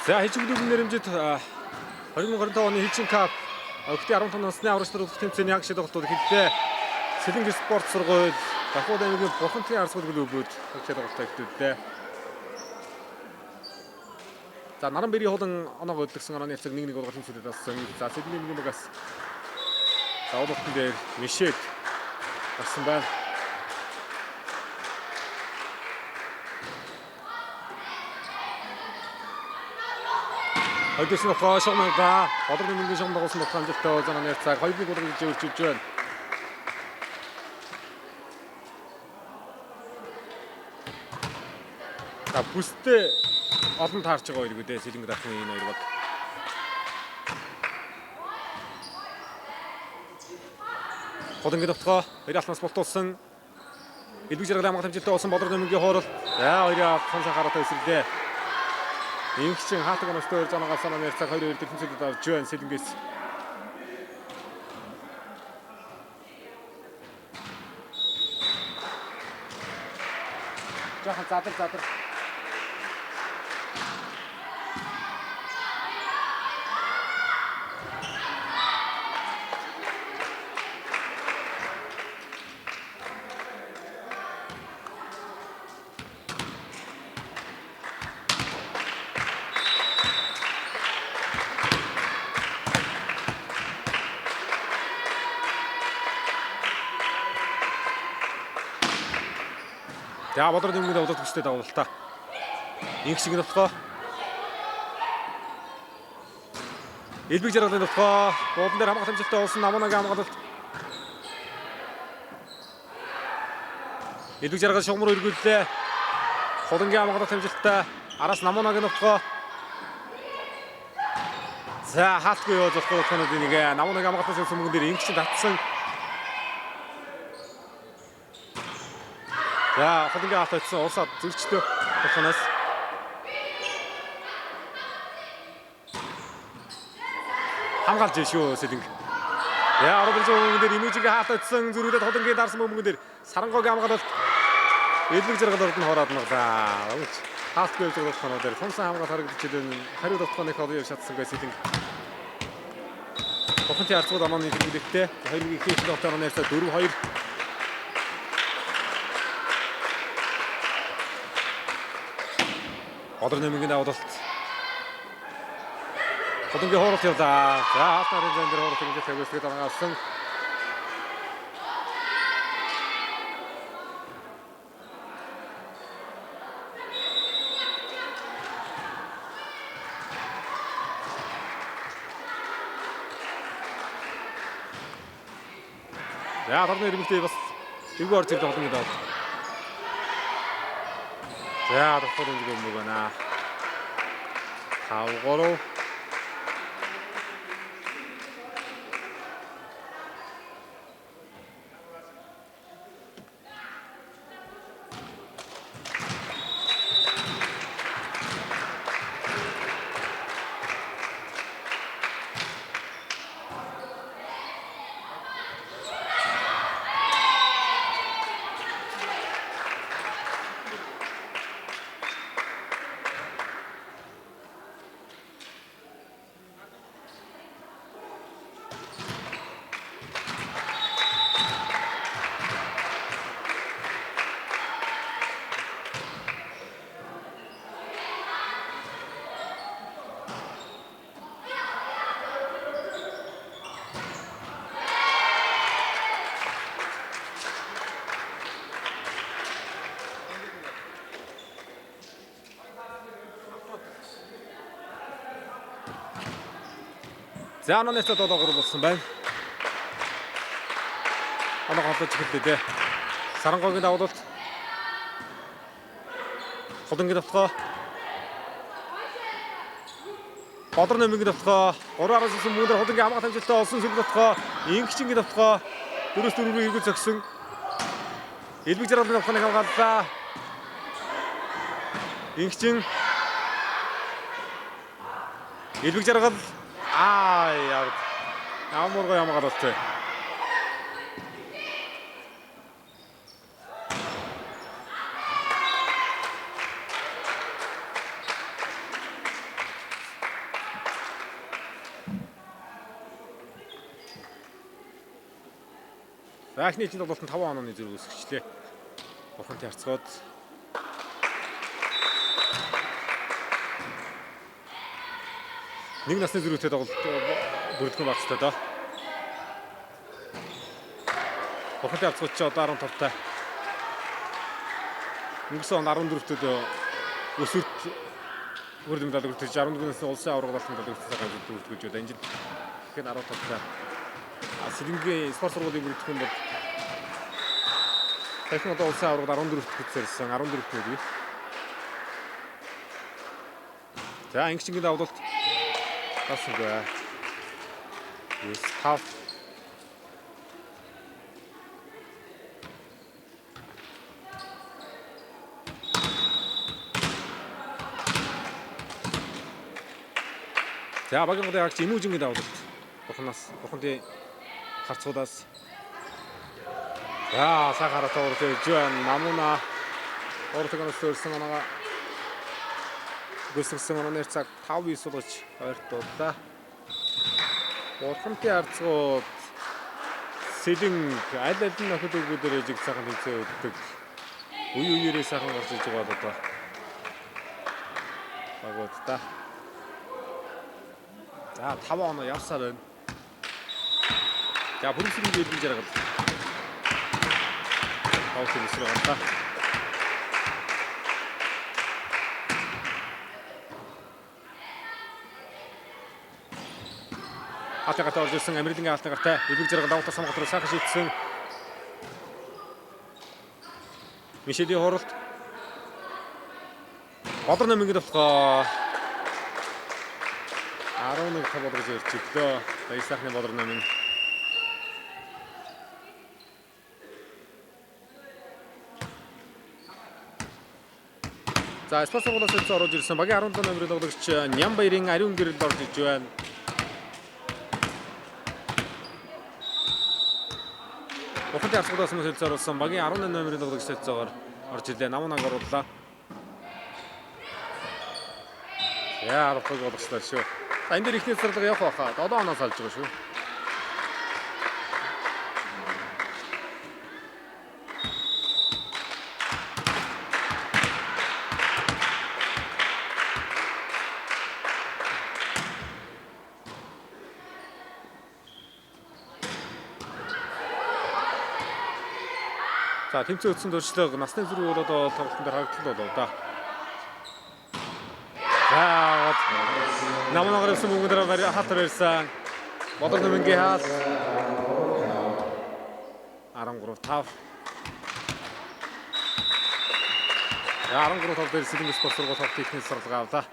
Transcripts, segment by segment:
За хижигдүүл нэрэмжит 2025 оны Хижин кап Октябрь 15 насны аврагчдад удах тэмцээний яг шийдвэрлэлтүүд хэллээ. Сэлэнг спорт сургууль Дахууд аймгийн Бурхантай арсгал клубүүд шийдвэрлэлттэй хэвтүүллээ. За Наранбэрийн хулан оноог өдлөгсөн онооны хэсэг 1-1 болгох тэмцээдэд болсон. За Сэлэнгийн багаас давуултан дээр Мишель гарсан байна. Хоёрдугаар нөхөө шогноо Бодрын нэмгийн шогноо болсон нөхөө амжилттай зоны цаг 2-1 болгож өрчөж байна. За бүстэй олон таарч байгаа хоёр гэдэг Сэлэнг дахин энэ хоёр баг. Хотонгийн төвтгөө хоёр алтнаас болтуулсан элбэг жаргал амгалт хэмжээтэй болсон Бодрын нэмгийн хоорол. За хоёроо сонсон хараатай эсрэлээ. Инхчин хаалтаг онцтой хоёр зоноогоо санааны цаг 2-2 тэмцээдэд авч байна Сэлэнгээс. Жахан задар. За Бодрын нэмгийн давуулт хүчтэй давуултаа. Инхшиг нөхөө. Элбэг жаргалын нөхөө. Буудан дээр хамгаалалт хэмжээтэй болсон Намунагийн хамгаалалт. Элбэг жаргал шугамруу эргүүллээ. Хотонгийн хамгаалалт хэмжээтэй араас Намунагийн нөхөө. За хаалтгүй явж болох хоноод нэг Намунагийн хамгаалалтаас өгсөн мөнгөн дээр инхшиг татсан. За хотонгийн хаалт очсон урсаад зөрчтэй болохоноос хамгаалж шүү Сэлэнг. За оролцож мөнгөн дээр имижигийн хаалт очсон зөрүүлээд хотонгийн дарсан мөнгөн дээр Сарангогийн хамгаалалт элбэг жаргал ордон хороод нглаа. Хаалтгүй явж байгаа хоноо дээр сонсон хамгаалалт харагдчихээд хариу давтгааны хол явж чадсангүй Сэлэнг. Бурхантай арцууд аманы хэрэглэхтэй 2-1 ихэнх давтгааны нэрсээ 4-2 Бодрын нэмгийн давуулт. Хотонгийн хооролт явлаа. За хаалтнарын зэн дээр хооролт хэмжээ тавьдаг дараалсан. За тарны ирмэлтэй бас эвгүй орж ирдэг холны давуулт. За давхар нэг юм байна. 5-3. За онооноос доолоор болсон байна. Оноо голож эхэллээ. Сарангогийн давуулт. Хотонгийн давтгоо. Бодрын нэмгийн давтгоо. 3-араас ирсэн мөнгөөр хотонгийн хамгаалалт хэмжээтэй олсон Сэлэнг давтгоо. Инхчингийн давтгоо. 4-4 рүү эргүүл зогсон. Элбэг жаргалын давтгааны хамгааллаа. Инхчин. Элбэг жаргал яа. Амургой хамгаалалт. За эхний эзэн тоглолтод 5 онооны зэрэг үсгэжлээ. Бурхантай харцгаад нэг насны зэрэгтэй тоглолт бүрдгэн байх хэрэгтэй доо. Бурхантай харцгаад ч одоо 10 тавтай. Өнгөрсөн 14-т өсвөрт бүрдэн медаль өгч 14-өөс улсын авраг болон медаль өгсөн гэж байна. Энд ихэд 10 тавтай. Сэрэнгийн спорт сургуулийн бүрдгэн бол дахин одоо улсын аврагд 14-т хүчээрсэн 14-т нэг. За ангичингийн давлалт тасан бай. Yes, half. За багийн гол ягч Имүжингийн давлалт. Бурхантай харцуудаас. За сахара тоортой Жуан Намуна Ортогоноос төрсэн оноога гүйцэтгэсэн онооны цаг 5-9 болж ойртууллаа. Бурхантай харцууд Сэлэн аль аль нь охид өгөөдөр жиг цагаан тэнцээ өгдөг. Үе үеэрээ сайхан гарч иж байгаа одоо. Багууд та. За 5 оноо явсаар байна. За бүрсгийн дэдэн жаргал. Аутын эсрэг гарлаа. Атагатай орж ирсэн Америкийн алтагатай элбэг жаргал давтаа самгатруу сайхан шийдсэн. Мишелийн хуралт. Бодор намынгийн товтлогоо 11 тав болгож ирж өглөө. Баясахны бодор намын. За спорт сургуулиас орж ирсэн багийн 17 номерын тоглогч Нямбаярын ариун гэрэлд орж иж байна. Бурхантай харцуудаас мөн зориулсан багийн 18 номерын тоглогч цэцгээр орж ирлээ. Намунаг орууллаа. Яа аргагүй болгочлаа шүү. За энэ дээр ихний цэцэрлэг явах байхаа 7 оноос алж байгаа шүү. За тэмцээн өтсөн төрчлөг насны зэрэг бол одоо тоглолтын дээр харагдтал болов да. За намнаар ирсэн мөнгөдөр хатар ирсэн. Бодор намынгийн хаал 13-5. За 13 тав дээр Сэлэн спорт сургууль хот техникийн сургалгаа авлаа.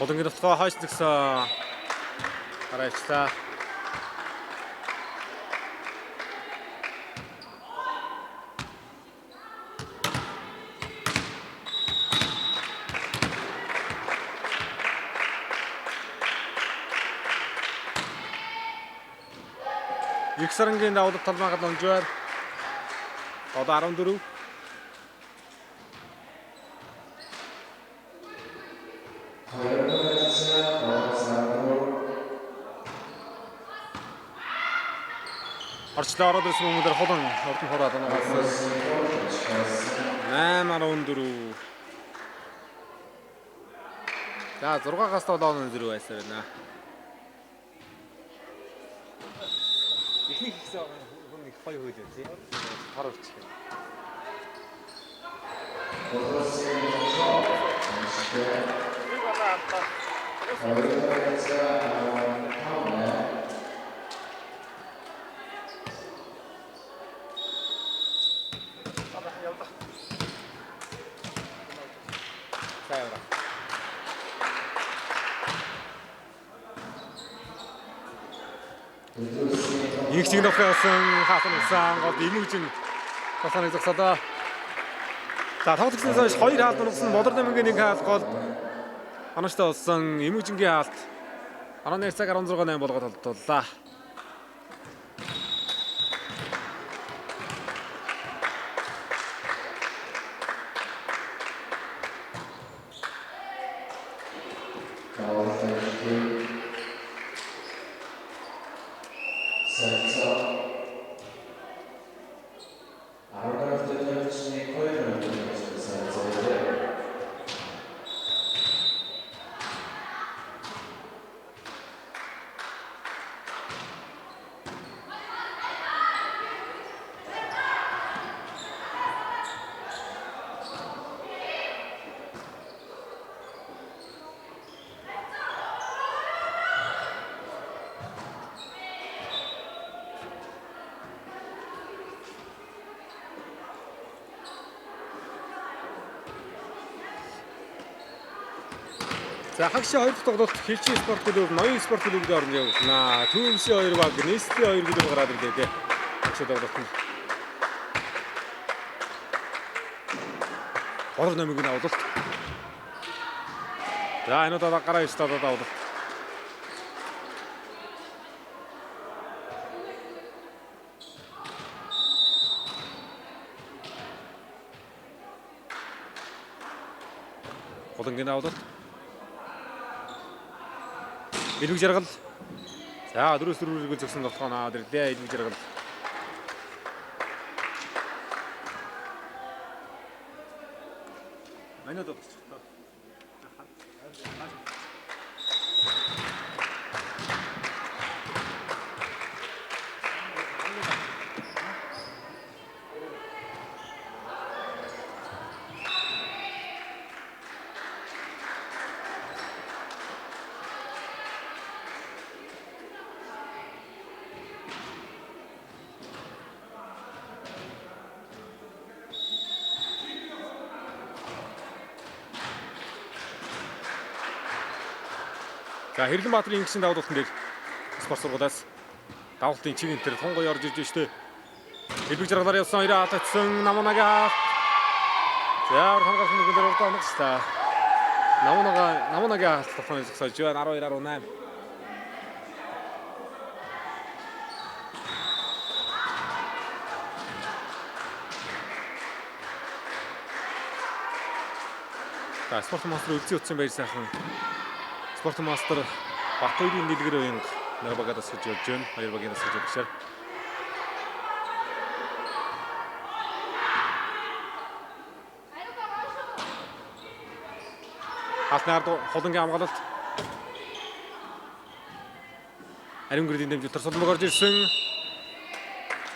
Болонгийн товтлогоо хойш зэгсэн хараачлаа. Их сарангийн давлт талбайд онжоор одоо 14. Орчлоо ороод ирсэн хүмүүдэр холон ордон хороод оноогоос 8-14. За 6-аас 7-4 байсаар байна. Ихний ихсэн хүн их гоё хөөж байна тий. Хар урчих. Их чиг нөхөсөн хатсан гол имүүжин тасаныг зогсоолоо. За тоглолтын хойш 2 хаалт нугсан Модар Намгийн 1 хаалт гол анаштай болсон имүүжингийн хаалт 11 цаг 16:8 болгоод толдууллаа. За хагшийн 2 дахь тоглолт Хилчин спорт клуб, Ноён спорт клубын орнд явуулнаа. Түүмшийн 2 баг, Нестли 2 клуб гараад ирлээ. Хагшийн тоглолт нь. Модар Намгийн авалт. За энэ удаа гараа иш таваад авалт. Холонгийн авалт. Илвэг жаргал. За 4-4-ийг зөвсөн тоглоом аваад ирлээ. Илвэг жаргал. Манайд болчихсон. За Хэрлэнбаатарын ингэсэн давлтын дээр спорт сургуулиас давлтын чиг энтер тонгой орж ирж штэ. Илбэг жаргалаар явсан 2 хаалтсан Намунагаа. За хамгаалсан нэг дээр урд оногчлаа. Намунагаа хаалтсан зогсож байна 12-18. За спорт мастер үлзий утсан баяр сайхан. Спорт мастер Батбаярын дэлгэр уян нэг багаа дасгаж явж байна. Хоёр багийн дасгаж явж байна. Халтнаар холонгийн хамгаалалт. Ариун гэрийн дэмжил төрсөлмөг орж ирсэн.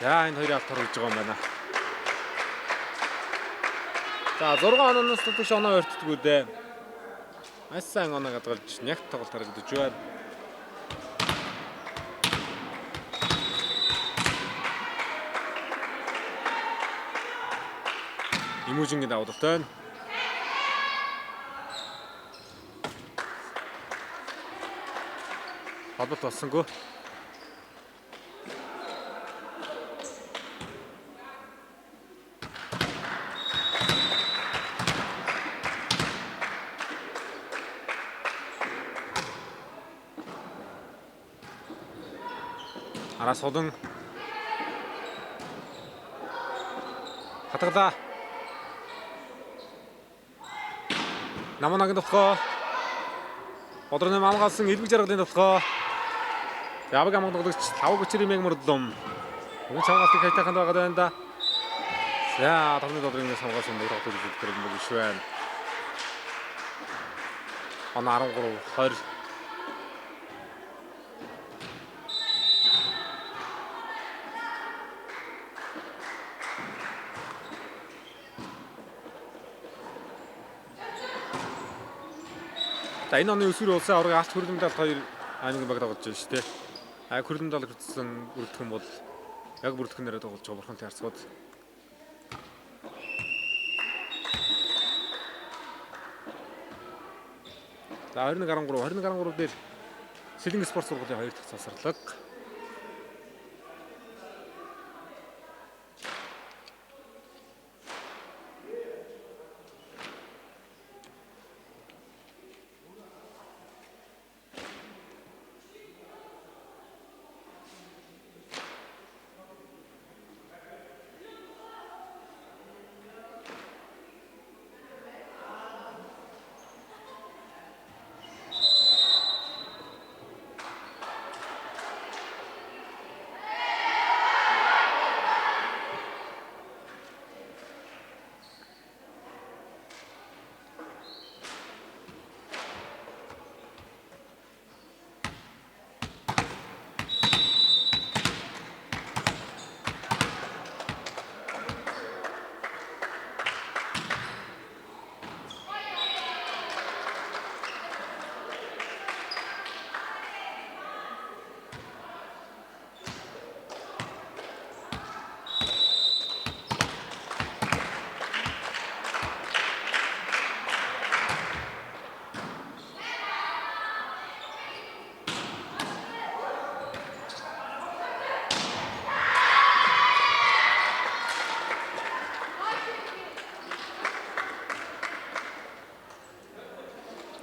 За энэ хоёрын алт хорогдож байгаа юм байна. За 6 оноос тутагш оноо өртдгүү дээ. Асан оноо гадгалж нягт тоглолт харагдаж байна. Имүүжингийн давалт байна. Холбот болсонгүй. Араас холон хатгалаа. Намунагийн товхоо. Бодрон хамгаалсан элбэг жаргалын товхоо. Яваг амгадагч 5-3-ийн мөрдлөм. Энэ хамгаалтыг хайтаханд байгаа даа да. За тавны додрын хамгаалсан дөрөв төлөвлөлт юм биш байна. Он 13-20. За энэ оны өсвөр улсын аврагын алт хөрөлмөд алт 2 аймаг баг дагуулж байна шүү дээ. Хөрөлмөд алт хүртсэн бүрдэх юм бол яг бүрдэх нэрээ дагуулж байгаа бурхан таарцгууд. За 21-13 дээр Сэлэнг спорт сургуулийн 2 дахь засварлаг.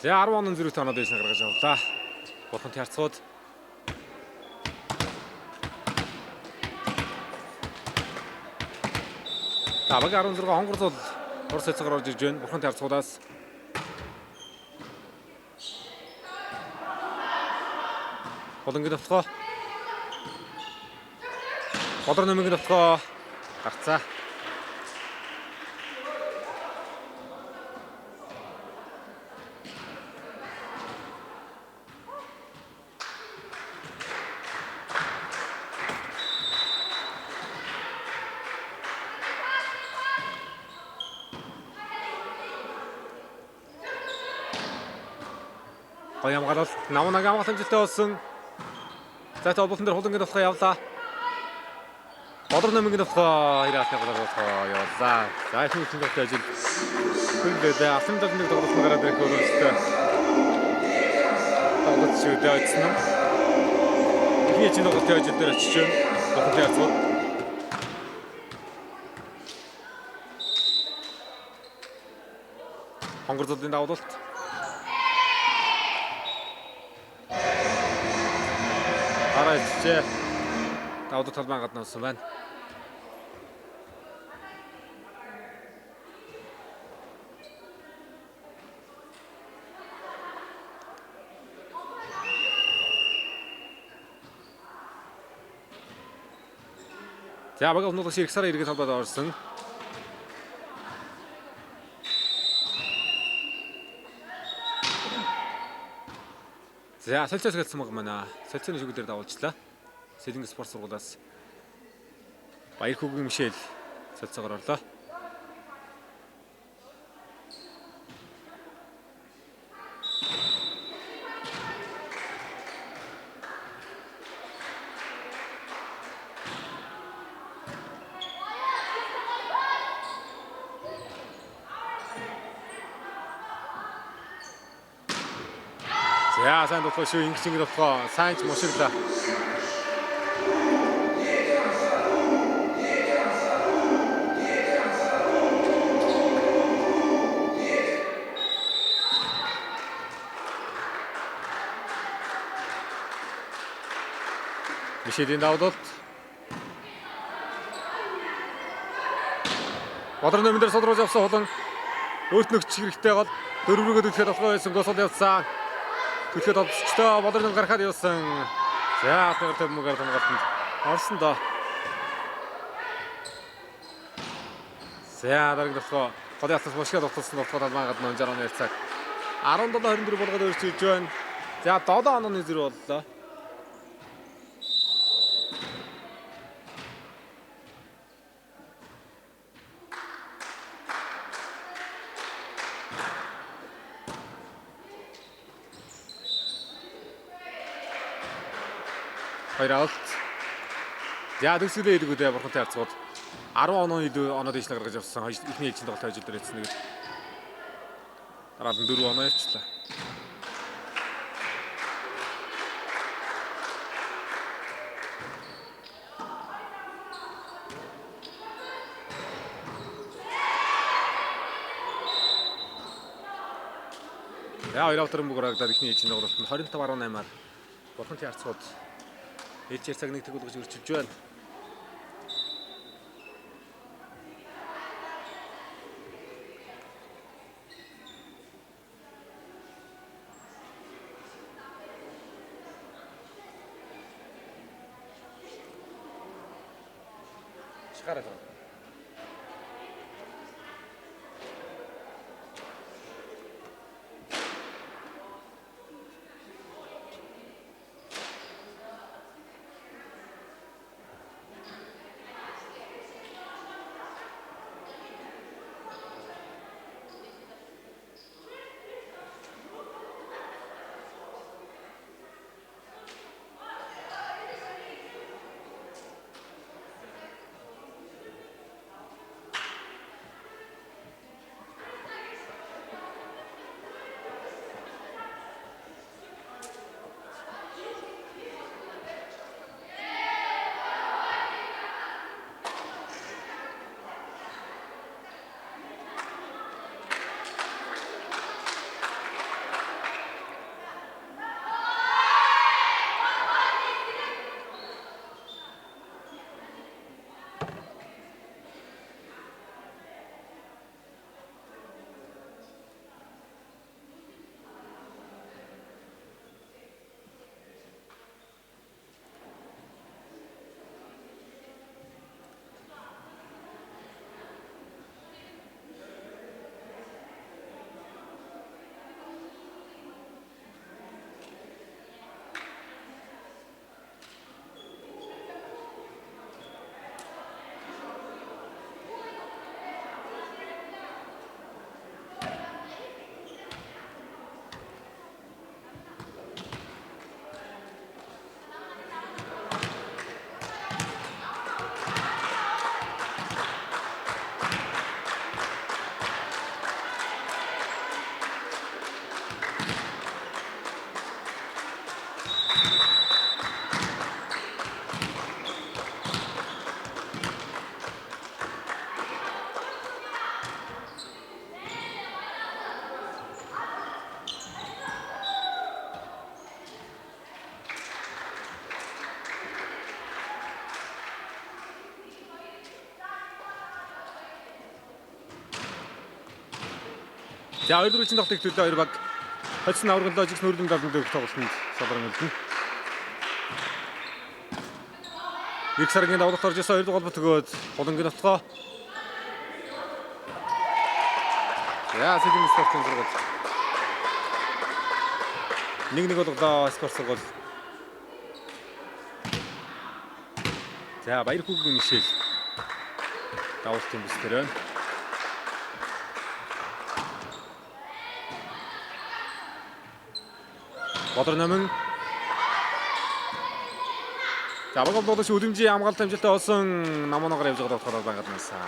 За 10 онон зэрэг тоноод дэйс гаргаж авлаа. Бурхан таарцгууд. За баг 16 хонгорцол Орос цэцгээр орж ирж байна. Бурхан таарцгуудаас. Болонгийн товхоо. Бодрон нэмгийн товхоо гарцаа. Ямгаалал намнаг амгаланжтай болсон. За тоглолтын дээр хулангийн товхоо явлаа. Бодрон нэмгийн товхоо ирэхний голоо явлаа. За их үсэн товхоо ажил. Хүлдээ асан далны тоглолтын гараад ирэх өөрөөсөө тоглолт шүдэ очсон. Ихний чинь тоглолтын ажил дээр очиж байна. Бодрон яцгоо. Хонгор зодын давуулт. Арайчээ. Давд талбай гаднаас байна. За баг өнөөдөр шиг сарын иргэн талбайд орсон. За солилцоос гэлсэн баг манай. Солилцооны шүгэл дээр давуулчлаа. Сэлэнг спорт сургуулиас Баяр хүүгийн Мишель солилцоогоор орлоо. За сайн тоглох шүү. Ингэж тоглох. Сайн ч мушиглаа. Мишелийн давуулт. Бодрын номын дээр содруулж явсан хулан өөрт нөхч хэрэгтэй гол дөрвөргөө түлхээд болохгүй байсан гол явсан. Түлхээд олцчтой бодрын ном гарахад явсан. За атгаар төвмөөр хамгаалтанд орсон доо. За дараагийн тоглоо гол явсан бошгод тоглосон болохоор маагаад 60 цаг 17-24 болгоод өрчилж байна. За 7 онооны зэрэг боллоо. Хоёр алт. За төсөлөө идэгүүдээ бурхантай харцгууд 10 оноо илүү оноо дэвшлэг гаргаж авсан. Эхний ээлжинд тоглолт хожил дээр эцнэ гэж. Дараад нь 4 оноо явчлаа. За хоёр автор мөграгдаад эхний ээлжинд тоглолт нь 25-18-аар бурхантай харцгууд ээлжээр цаг нэг төгөлгөж өрчилж байна. Шгараад байна. За хоёр дөрвөлжин тоглолтыг төлөө хоёр баг хоцсон аврагын логик нүүрлэн далдан дэх тоглолтод салбарын үлдэн. Их саргийн давлалт орж исэн хоёр дугаар бөтгөөд холонгийн нотгоо. За сэдвийн спортын зургал. Нэг болголоо спорт сургууль. За баяр хүүгийн мишэл давуултын бүсдэр байна. Бодрын номын за баг болооч үлэмжийн хамгаалалт амжилттай болсон намуугаар явж байгаа болохоор байгааднасаа.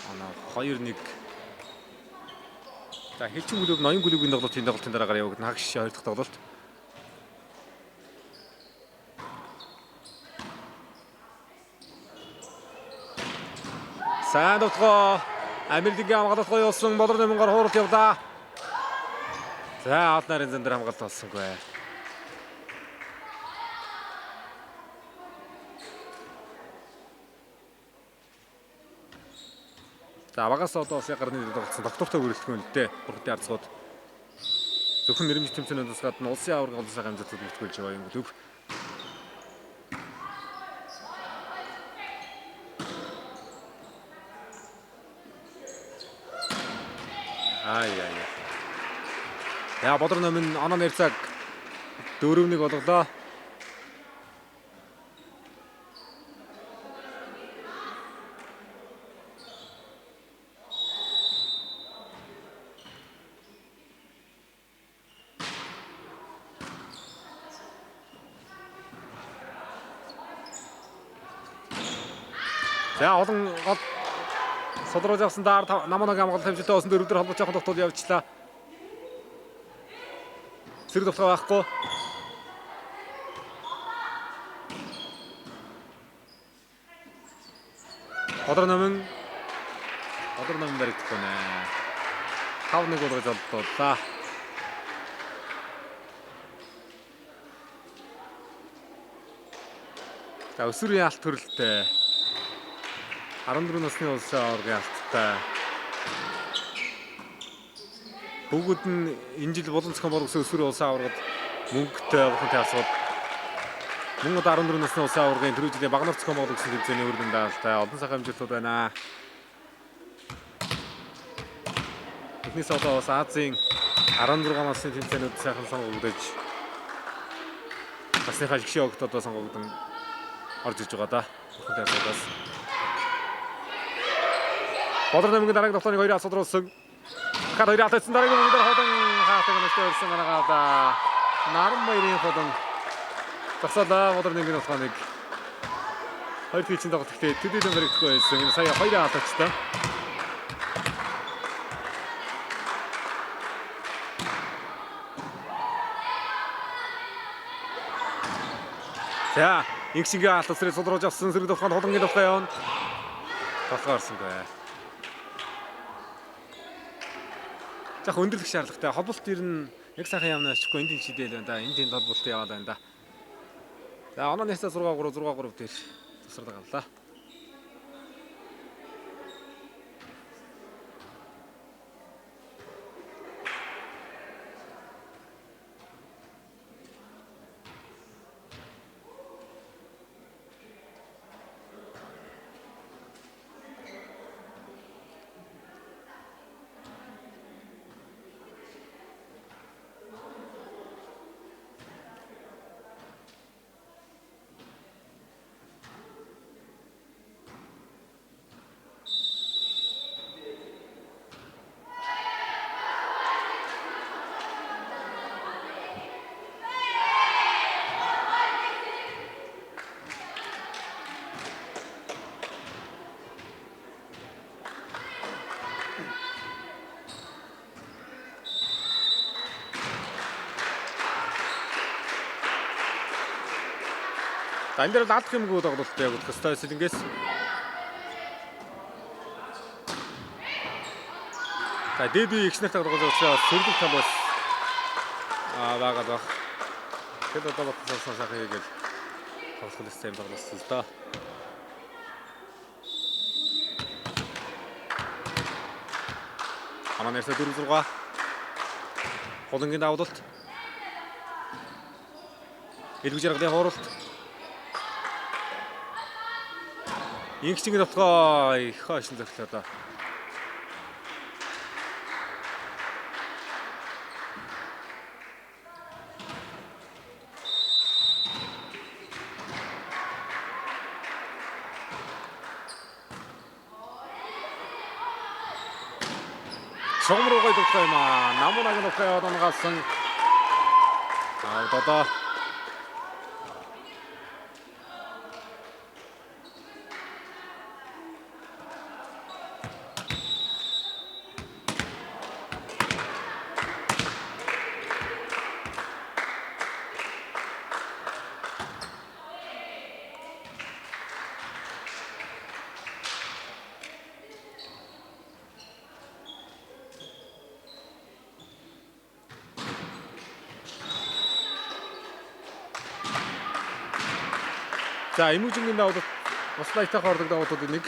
Оноо 2-1. За хэлчин клуб ноён клубын тоглолтын дараагаар явагдана. Хагш 2 дахь тоглолт. Сайн дотгоо Америкийн хамгаалалт гоё болсон бодрын номынгаар хууралт явлаа. За алт нарын зэн дээр хамгаалалт болсонгүй. За багаас одоо бас яг гарны тоглосон доктортой хүрэлцэн үлдээ. Бүрхтийн арцгууд зөвхөн нэрмж тэмцээнээс гадна улсын аварга олон сайхан амжилтууд үлдгүүлж байгаа юм төв. Ай. Яа бодрон номын оноо нэрцаг 4-1 болголоо. За олон гол содруулж авсан даар наманаг амгалт хэмжээтэй осон дөрөвдөр холбож явах тогтвол явуулчлаа. Зэрэг товтгоо байхгүй. Бодрон номын баригдахгүй нэ. 5-1 болгож олдлоо. За өсвөрийн алт төрөлтэй 14 насны улсын аваргын алттай. Бүгд нь энэ жил Булан цэцэн боргосон өсвөрийн улсын аваргад мөнгөтэй бухантай асууд. Мөн 14 насны улсын аваргын түрүү жилийн Багнар цэцэн боргосон тэмцээний үр дүн даалтай олон сайхан амжилтууд байна. Эхнээс одоо бас Азийн 16 насны тэмцээнүүд сайхан сонгогдож насныхаа жигшээ огт одоо сонгогдсон орж иж байгаа да. Бухантай асуудаас Бодрон номын дараагийн тоглоомыг 2 асуудруулсан. Хад 2 атсан дараагийн мөнгөөр ходан хаалтыг нэстэ өрсөн гарагаа. Нармбаярын ходан тасалаа Бодрон номын тоглоомыг 2 тийчин тоглолттой төдийлөн баригдахгүй байсан. Энэ сая 2 атачтай. За, инхшингийн алтсрыг сулруулж авсан зэрэг товхонд ходангийн товхоо явна. Товхоорсон бай. Яг өндөрлөх шаардлагатай. Холболт ер нь яг сайхан явна ачгүй энд шидэл байна да. Энд холболт яваад байна да. За оноо нэсээ 6-3 дээр тусрал гарлаа. За энэ дээр даадах юмгүй тоглолт явуулах ёстой Сэлэнгээс. За дэби их нартай тоглож байгаа сөрөг тал бас байгаад баг. Тэгэд одоо батсан сайхан хийгээл тоглох гэсэн юм тоглосон л доо. Аманерсэ 4-6. Холонгийн давуулалт. Илгэж яргадын хооролт. Инхчингийн товтгоо их хаашин зөвлөө доо. Шогмруугай товтгоо юм аа. Намунагийн товтгоо ононгaalсан. Одоо за эмүүжингийн давуулалт бас лайтаа хоордог давуултууд нэг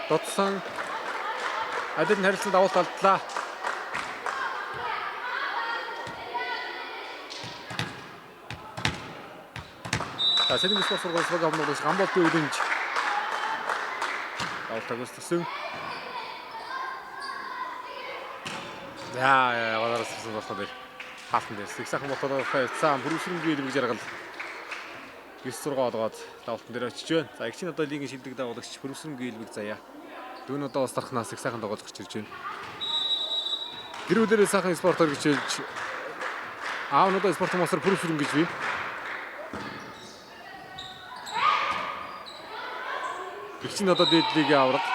дотсон Адил нь харилцан давуулт алдлаа. Сэдэн спорт сургуулийн хамнуудаас гамболтын үдэнж давуултаг өссөн. Яа, гадаараас болохоор хаалтан дээр сэгсахан ботоор хайцсан бүрүсрэнгүй илбэг жаргал 9-6 олгоод давуултан дээр очиж байна. За игчийн одоо лигийн шилдэг дагуулагч бүрүсрэнгүй илбэг заяа. Дүүн одоо бас тархнаас сэгсахан тоглож гарч ирж байна. Гэр бүлэрээ сайхан спортоор гिचэлж аав нь одоо спорт мосор бүрүсрэн гэж бий. Игчийн одоо дээд лигийн авраг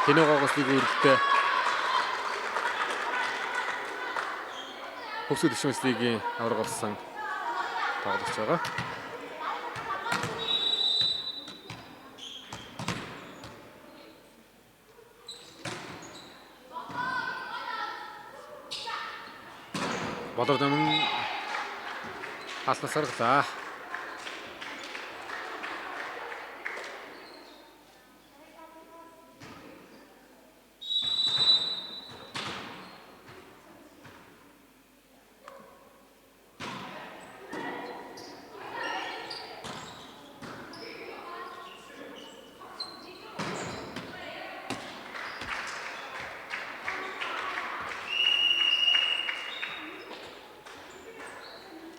Тэнэгоогоос лигийн үргэлтэй Хөвсгөл дэвшмэс лигийн авраг болсон тоглогч байгаа. Бодор дэм хаалнаас гаргалаа.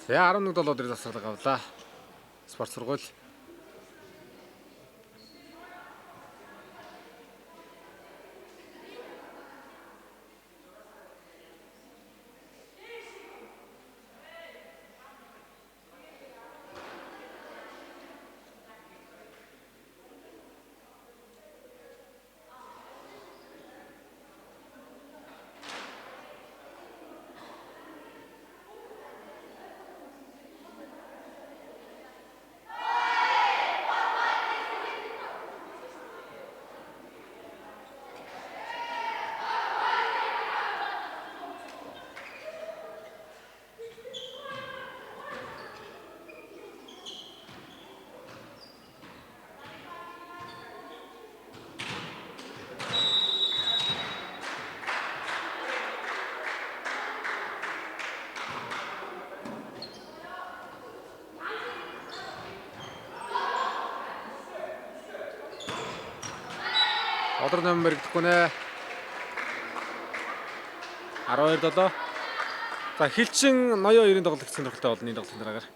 За 11-7 дээр засварлага авлаа. Спорт сургууль. Одор номер гихгүй нэ. 12-7. За Хилчин ноёо 90 тоглогчсон тохиолдолтой болно энэ тоглолтын дараагаар.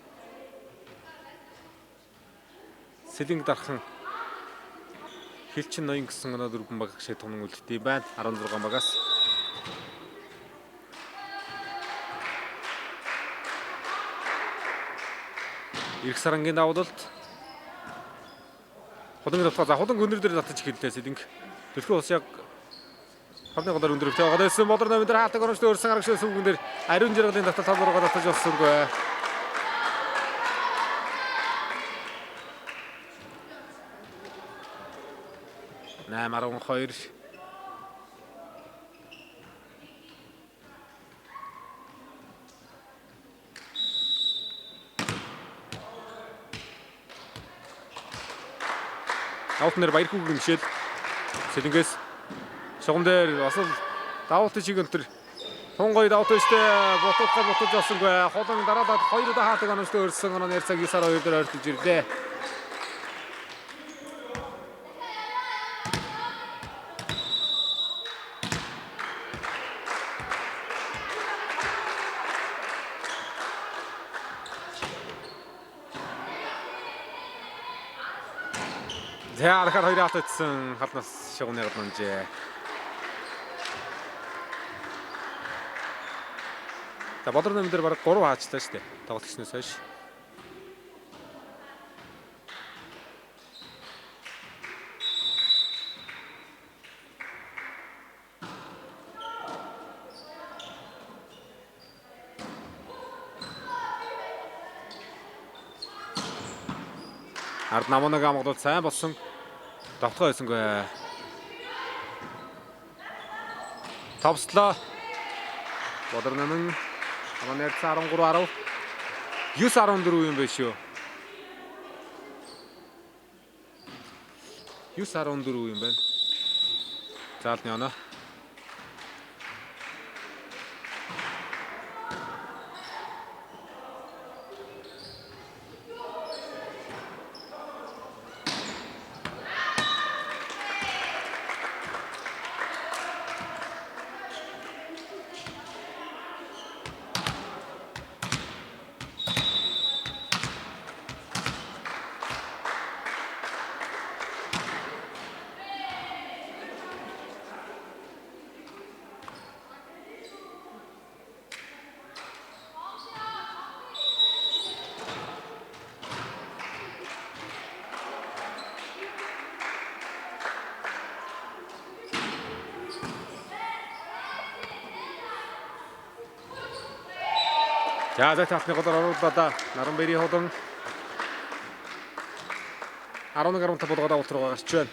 Сэлэнг дархан Хилчин ноён гэсэн өнөө 4 баг шиг тунан үлддэв байна. 16 багаас. Ирэх сарангийн давуулалт. Хулангийн давтал за хуланг өндөр дээр татаж эхэллээ Сэлэнг. Төлхөө ус яг хавны голоор өндөр өвтэй байгаа байсан. Бодор номер дээр хаалтаг оромжтой өрсөн аргач сүмгэн дээр ариун жаргалын давтал талбаруугаа татаж болсонгүй. Наймар 12. Аутнер баяр хүүгийн жишээл Сэлэнгээс шугам дээр бас л давуулт шиг өнтер тунгой давуулт өштэй ботож олсонгүй. Холон дараалаад 2 удаа хаалтаг оромжтой өрсөн оноо нэр цаг 9-2 дээр ойртож ирлээ. За дахиад 2 хаалтагдсан халнаас шугамны гаднажээ. За бодор номер дээр бараг 3 хаачлаа шүү дээ. Тоглогчноос хойш. Ард намоног амгалуул сайн болсон. Давтгай байсангүй. Товслоо. Бодор номер Аманер 13-10 9-14 юм байна шүү. 9-14 юм байна. Заалны оноо. За зэтахны годор оруулаад Наранбэри ходан 11-15 болгоод авалт руу гарч байна.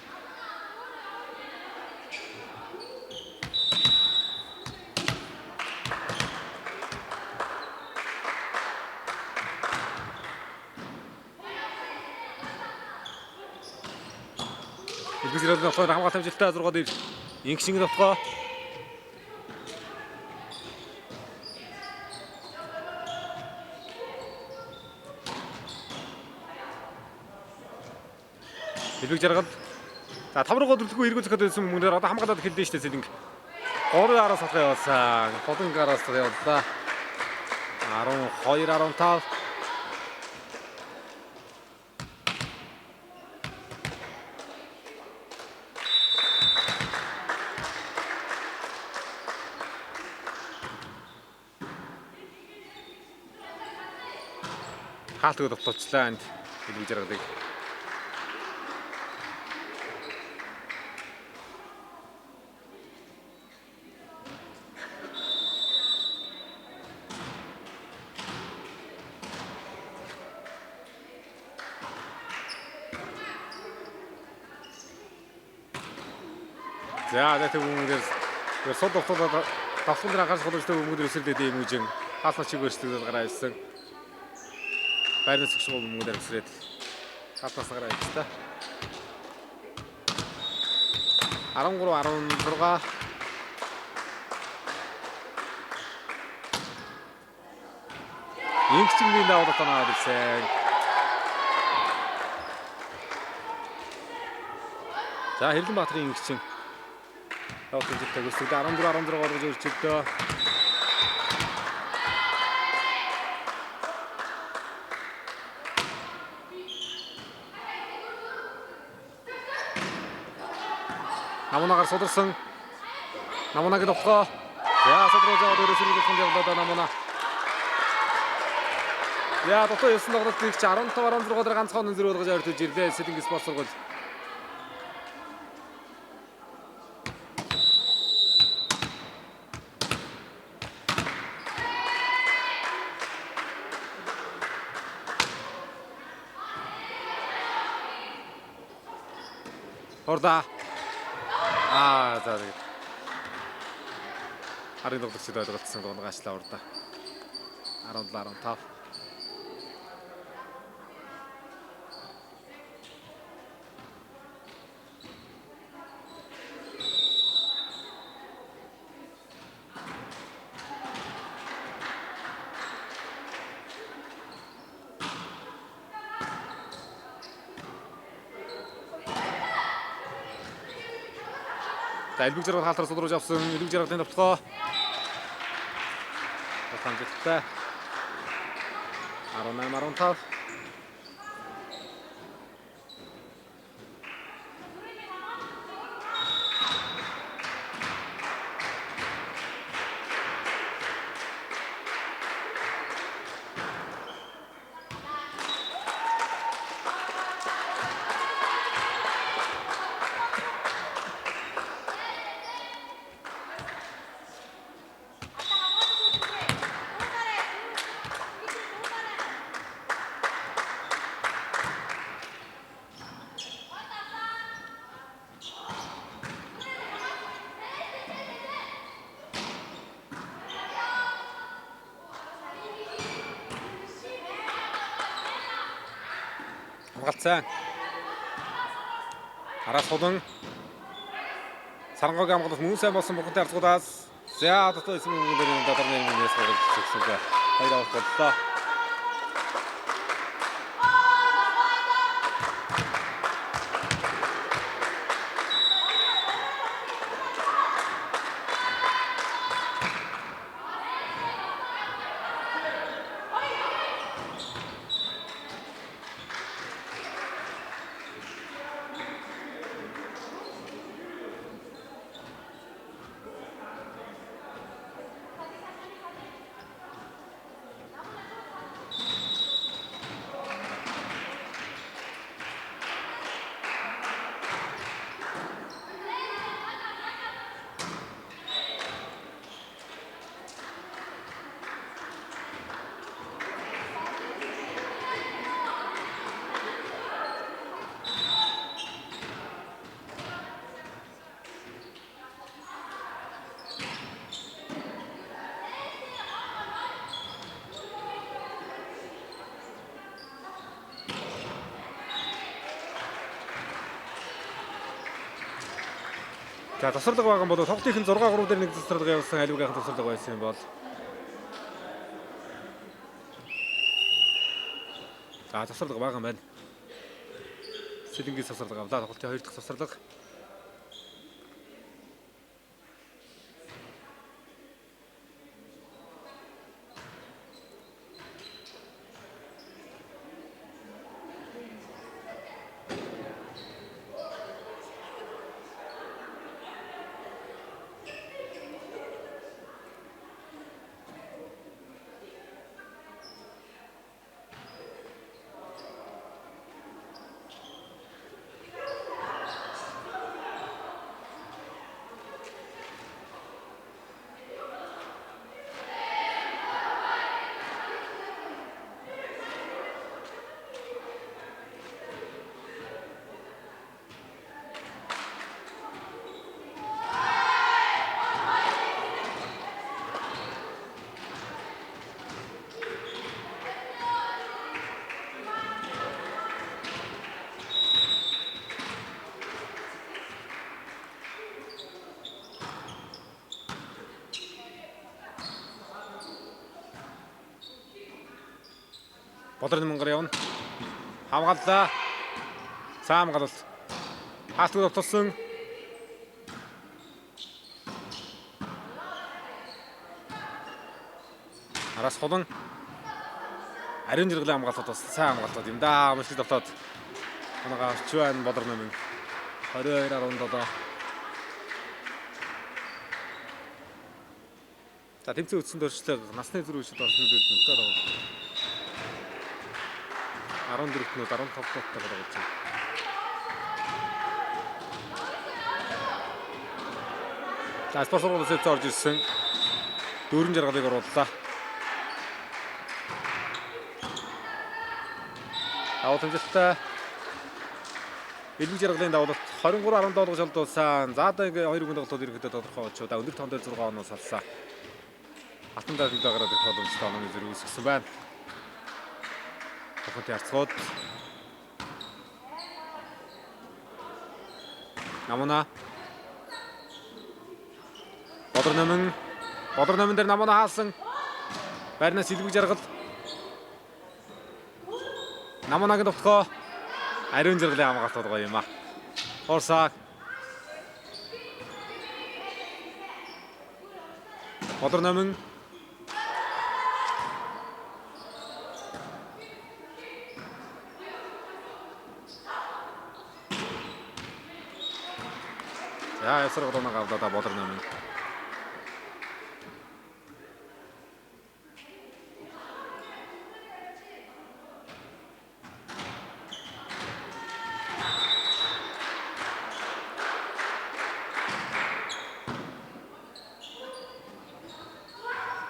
Илбисрэл нөхөр хамгаалалт амжилттай 6-2 Инкшинг нөхөө. Илбэг жаргал. За 5 руу өдөрлөгөө эргүүлэхэд байсан хүмүүнээр одоо хамгаалаад хэлдэг шүү дээ Сэлэнг. 3-араас хатгаа явуулсан. Холонгараас явууллаа. 12-15. Хаалтгүй тоглолцлаа энд Илбэг жаргалыг. За тэгээд хүмүүдээр сод тогтоод давсан дээр анхаарч холбоотой хүмүүдээр өсөлдөд юм үжин хаалт чиг өрсөлдөд гараа ирсэн. Байрны зөвшөөрөл хүмүүдээр өсрээд хаалтаас гараа ирсэн та. 13-16 Инкчингийн даваад танаад ирсэн. За Хэрлэнбаатарын Инкчин даваад ирсэн төсөлд 14-16 орж ирчээ. Намунагаар содорсон. Намунаг нөхөө. За содроо заад өрөөсөөр хөндөж явлаа Намуна. Я дотоо 9 тоглолт их 15-16 дээр ганцхан өндөр болгож ойртож ирлээ. Сэлэнг спорт сургууль. Орда. За тэгээд. Харин тоглогчид ойлголцсон гоонгаачлаа Орда. 17-15. За Илбэг жаргал хаалтаар сулруулж авсан Илбэг жаргалын тоглоо. Хамжилттай 18-15. Хамгаалцсан. Араас хулан Сарангойг хамгаалах мөн сайн болсон бурхантай арцгуудаас за дотоо эсрэг хүмүүдээр доторны юмнээс гарч ирсэн. Хоёр авах боллоо. За тасралга байгаа бол тоглолтын 6-3 дээр нэг тасралга явуулсан аливаагийн тасралга байсан юм бол. За тасралга байгаа юм байна. Сэлэнгийн тасралга авлаа. Тоглолтын 2 дахь тасралга. Бодрын мөнгөр явна. Хамгааллаа. Сайн хамгаалалт. Хаалтгүй товтолсон. Араас холон. Ариун жиргэлийн хамгаалалт бас сайн хамгаалалт юм да. Мөшиг товтоод. Унаага авч байна бодрын мөнгө. 22-17. За тэмцээн үтсэн дөршлөг насны зүрхшид орснууд өдөртөө 14-нүүд 15 тоотой байгаа гэж. За спорт сургуулийн сэт орж ирсэн. Дөрвөн жаргалыг орууллаа. Давтамжтай элбэг жаргалын давуулалт 23-17 шалдуулсан. За одоо ингээ 2 хүн тоглолтод ирэхэд тодорхой болчихоо. Да өндөр тоон дээр 6 оноос салсан. Алтан дайралд гараад ирэх боломжтой онооны зэрэг үүсгэсэн байна. Хохот ярцгоод Намуна Бодрон дээр Намуна хаалсан. Байрнаас элбэг жаргал. Намунагийн товтлогоо ариун жаргалын хамгаалт байгаа юм а. Хорсаа Бодрон За ясраг удаанаа авлаа Бодрон.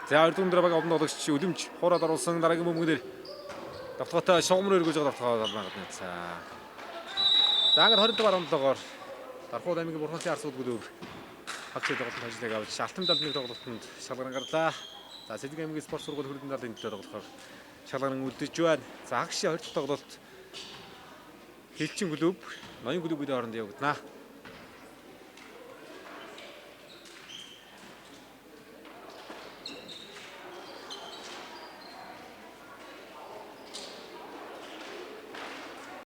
За өрдөн дээр байгаа өмнө тоглогч Үлэмж хуураад оруулсан дараагийн бөмбөгнөр давтгаатай шугамруу эргүүлж байгаа давтгаа гаргаад нээсэн. За ингээд 20-17-оор Дархууд аймгийн Бурхансын Арс улгууд хавцад тоглолтын ажлыг авч Алтан далны тоглолтод шалгаран гарлаа. За Сэлэг аймгийн спорт сургууль хөрөлдөн далны төлөө тоглохоор шалгаран үлдэж байна. За хагшийн 20 дахь тоглолт Хилчин клуб, Ноён клубын хооронд явагдана.